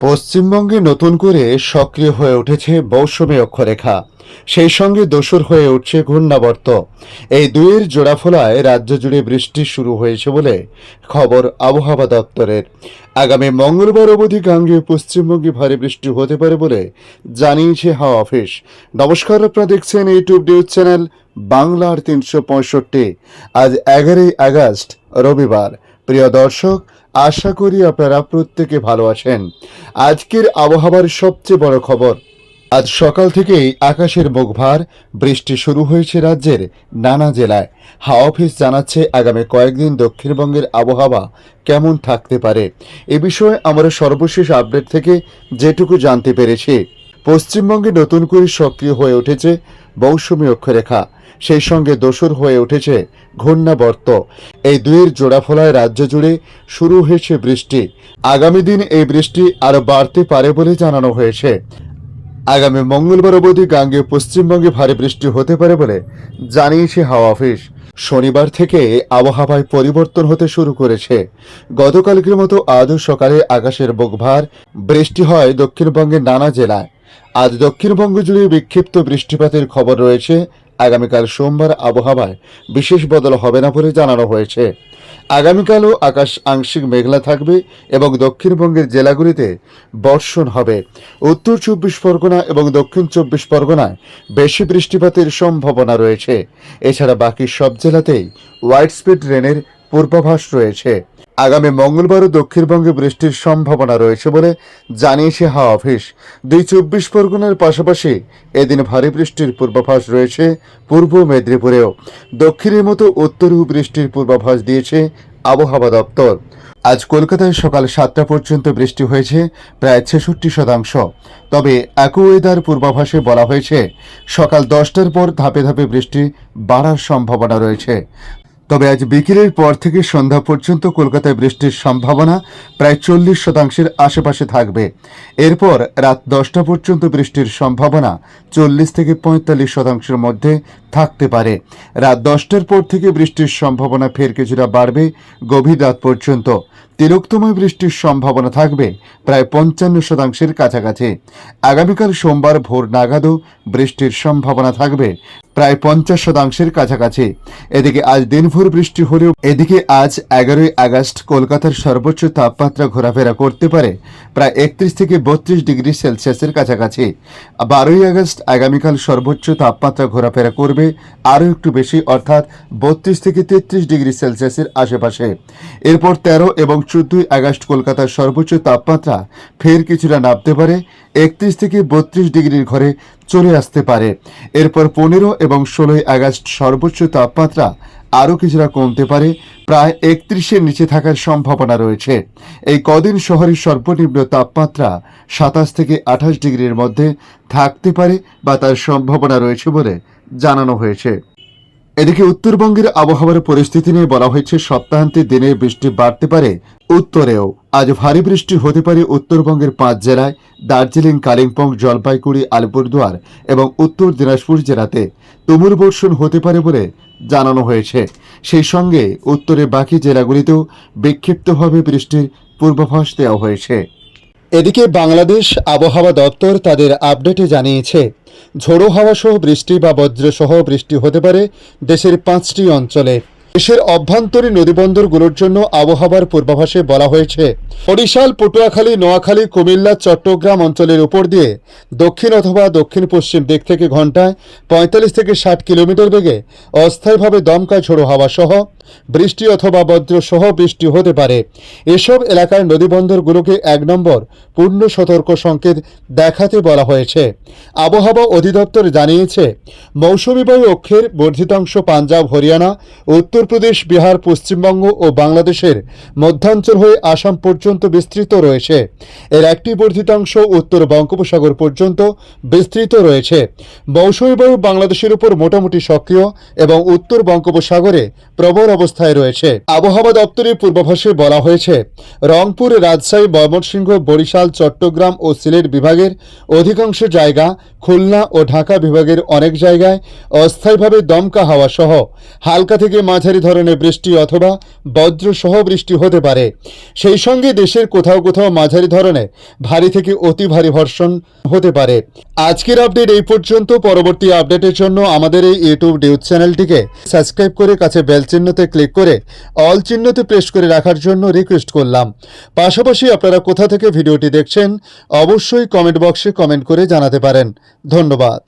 পশ্চিমবঙ্গে নতুন করে সক্রিয় হয়ে উঠেছে মৌসুমী অক্ষরেখা, সেই সঙ্গে দোসর হয়ে উঠছে ঘূর্ণাবর্ত। এই দুইয়ের জোড়াফলায় রাজ্য জুড়ে বৃষ্টি শুরু হয়েছে বলে খবর আবহাওয়া দপ্তরের। আগামী মঙ্গলবার অবধি গাঙ্গেয় পশ্চিমবঙ্গে ভারী বৃষ্টি হতে পারে বলে জানিয়েছে হাওয়া অফিস। নমস্কার, আপনারা দেখছেন ইউটিউব নিউজ চ্যানেল বাংলার ৩৬৫। আজ ১১ই আগস্ট, রবিবার। প্রিয় দর্শক, আশা করি আপনারা প্রত্যেকে ভালো আছেন। আজকের আবহাওয়ার সবচেয়ে বড় খবর, আজ সকাল থেকেই আকাশের মুখভার, বৃষ্টি শুরু হয়েছে রাজ্যের নানা জেলায়। হাওয়া অফিস জানাচ্ছে আগামী কয়েকদিন দক্ষিণবঙ্গের আবহাওয়া কেমন থাকতে পারে। এ বিষয়ে আমরা সর্বশেষ আপডেট থেকে যেটুকু জানতে পেরেছি, পশ্চিমবঙ্গে নতুন করে সক্রিয় হয়ে উঠেছে মৌসুমী অক্ষরেখা, সেই সঙ্গে দোসর হয়ে উঠেছে ঘূর্ণাবর্ত। এই দুইয়ের জোড়াফলায় রাজ্য জুড়ে শুরু হয়েছে বৃষ্টি। আগামী দিন এই বৃষ্টি আরও বাড়তে পারে বলে জানানো হয়েছে। আগামী মঙ্গলবার অবধি গাঙ্গেয় পশ্চিমবঙ্গে ভারী বৃষ্টি হতে পারে বলে জানিয়েছে হাওয়া অফিস। শনিবার থেকে আবহাওয়ায় পরিবর্তন হতে শুরু করেছে। গতকালকের মতো আজও সকালে আকাশের মুখভার, বৃষ্টি হয় দক্ষিণবঙ্গের নানা জেলায়। আজ দক্ষিণবঙ্গ জুড়ে বিক্ষিপ্ত বৃষ্টিপাতের খবর রয়েছে। আগামীকাল সোমবার আবহাওয়ায় বিশেষ বদল হবে না বলে জানানো হয়েছে। আগামীকালও আকাশ আংশিক মেঘলা থাকবে এবং দক্ষিণবঙ্গের জেলাগুলিতে বর্ষণ হবে। উত্তর ২৪ পরগনা এবং দক্ষিণ ২৪ পরগনায় বেশি বৃষ্টিপাতের সম্ভাবনা রয়েছে। এছাড়া বাকি সব জেলাতেই হোয়াইট স্পিড রেনের পূর্বাভাস রয়েছে। আগামী মঙ্গলবারও দক্ষিণবঙ্গে বৃষ্টির সম্ভাবনা রয়েছে বলে জানিয়েছে হাওয়া অফিস। ২৪ পরগনার পাশাপাশি এদিন ভারী বৃষ্টির পূর্বাভাস রয়েছে পূর্ব মেদিনীপুরেও। দক্ষিণের মতো উত্তরেও বৃষ্টির পূর্বাভাস দিয়েছে আবহাওয়া দপ্তর। আজ কলকাতায় সকাল ৭টা পর্যন্ত বৃষ্টি হয়েছে প্রায় ৬৬%। তবে অ্যাকুওয়েদার পূর্বাভাসে বলা হয়েছে সকাল ১০টার পর ধাপে ধাপে বৃষ্টি বাড়ার সম্ভাবনা রয়েছে। তবে আজ বিকেলের পর থেকে সন্ধ্যা পর্যন্ত কলকাতায় বৃষ্টির সম্ভাবনা প্রায় ৪০%-এর আশেপাশে থাকবে। এরপর রাত ১০টা পর্যন্ত বৃষ্টির সম্ভাবনা ৪০ থেকে ৪৫%-এর মধ্যে থাকতে পারে। রাত ১০টার পর থেকে বৃষ্টির সম্ভাবনা ফের কিছুটা বাড়বে গভীর রাত পর্যন্ত। তিলোক্তময় বৃষ্টির সম্ভাবনা থাকবে প্রায় ৫৫%-এর কাছাকাছি। আগামীকাল সোমবার ভোর নাগাদও বৃষ্টির সম্ভাবনা থাকবে প্রায় ৫০%-এর কাছাকাছি। এদিকে আজ দিনভর বৃষ্টি হলেও আজ ১১ই আগস্ট কলকাতার সর্বোচ্চ তাপমাত্রা ঘোরাফেরা করতে পারে প্রায় ৩১ থেকে ৩২ ডিগ্রি সেলসিয়াসের কাছাকাছি। ১২ই আগস্ট আগামীকাল সর্বোচ্চ তাপমাত্রা ঘোরাফেরা করবে আরও একটু বেশি, অর্থাৎ ৩২ থেকে ৩৩ ডিগ্রি সেলসিয়াসের আশেপাশে। এরপর ১৩ এবং ১৪ই আগস্ট কলকাতার সর্বোচ্চ তাপমাত্রা ফের কিছুটা নামতে পারে, ৩১ থেকে ৩২ ডিগ্রির ঘরে চলে আসতে পারে। এরপর ১৫ এবং ১৬ই আগস্ট সর্বোচ্চ তাপমাত্রা আরও কিছুটা কমতে পারে, প্রায় ৩১-এর নিচে থাকার সম্ভাবনা রয়েছে। এই কদিন শহরের সর্বনিম্ন তাপমাত্রা ২৭ থেকে ২৮ ডিগ্রির মধ্যে থাকতে পারে বা তার সম্ভাবনা রয়েছে বলে জানানো হয়েছে। এদিকে উত্তরবঙ্গের আবহাওয়ার পরিস্থিতি নিয়ে বলা হয়েছে সপ্তাহান্তে দিনে বৃষ্টি বাড়তে পারে উত্তরেও। আজ ভারী বৃষ্টি হতে পারে উত্তরবঙ্গের ৫ জেলায়, দার্জিলিং, কালিম্পং, জলপাইগুড়ি, আলিপুরদুয়ার এবং উত্তর দিনাজপুর জেলাতে তুমুল বর্ষণ হতে পারে বলে জানানো হয়েছে। সেই সঙ্গে উত্তরে বাকি জেলাগুলিতেও বিক্ষিপ্তভাবে বৃষ্টির পূর্বাভাস দেওয়া হয়েছে। এদিকে বাংলাদেশ আবহাওয়া দপ্তর তাদের আপডেটে জানিয়েছে ঝোড়ো হাওয়া সহ বৃষ্টি বা বজ্রসহ বৃষ্টি হতে পারে দেশের ৫টি অঞ্চলে। দেশের অভ্যন্তরীণ নদীবন্দরগুলোর জন্য আবহাওয়ার পূর্বাভাসে বলা হয়েছে বরিশাল, পটুয়াখালী, নোয়াখালী, কুমিল্লা, চট্টগ্রাম অঞ্চলের উপর দিয়ে দক্ষিণ অথবা দক্ষিণ পশ্চিম দিক থেকে ঘন্টায় ৪৫ থেকে ৬০ কিলোমিটার বেগে অস্থায়ীভাবে দমকা ঝোড়ো হাওয়া সহ বৃষ্টি অথবা বজ্রসহ বৃষ্টি হতে পারে। এসব এলাকার নদীবন্দরগুলোকে ১ নম্বর পূর্ণ সতর্ক সংকেত দেখাতে বলা হয়েছে। আবহাওয়া অধিদপ্তর জানিয়েছে মৌসুমী বায়ু অক্ষের বর্ধিতাংশ পাঞ্জাব, হরিয়ানা, উত্তরপ্রদেশ, বিহার, পশ্চিমবঙ্গ ও বাংলাদেশের মধ্যাঞ্চল হয়ে আসাম পর্যন্ত বিস্তৃত রয়েছে। এর একটি বর্ধিতাংশ উত্তর বঙ্গোপসাগর পর্যন্ত বিস্তৃত রয়েছে। মৌসুমী বায়ু বাংলাদেশের উপর মোটামুটি সক্রিয় এবং উত্তর বঙ্গোপসাগরে প্রবল অবস্থায় রয়েছে। আবহাওয়া দপ্তরের পূর্বাভাসে বলা হয়েছে, রংপুর, রাজশাহী, ময়মনসিংহ, বরিশাল, চট্টগ্রাম ও সিলেট বিভাগের অধিকাংশ জায়গা, খুলনা ও ঢাকা বিভাগের অনেক জায়গায় অস্থায়ীভাবে দমকা হাওয়া সহ হালকা থেকে মাঝারি ধরনের বৃষ্টি অথবা বজ্রসহ বৃষ্টি হতে পারে। সেই সঙ্গে দেশের কোথাও কোথাও মাঝারি ধরনের ভারী থেকে অতি ভারী বর্ষণ হতে পারে। আজকের আপডেট এই পর্যন্ত। পরবর্তী আপডেটের জন্য আমাদের এই ইউটিউব নিউজ চ্যানেলটিকে সাবস্ক্রাইব করে কাছে বেল চিহ্নতে ক্লিক করে অল চিহ্নতে প্রেস করে রাখার জন্য রিকোয়েস্ট করলাম। পাশাপাশি আপনারা কোথা থেকে ভিডিওটি দেখছেন অবশ্যই কমেন্ট বক্সে কমেন্ট করে জানাতে পারেন। ধন্যবাদ।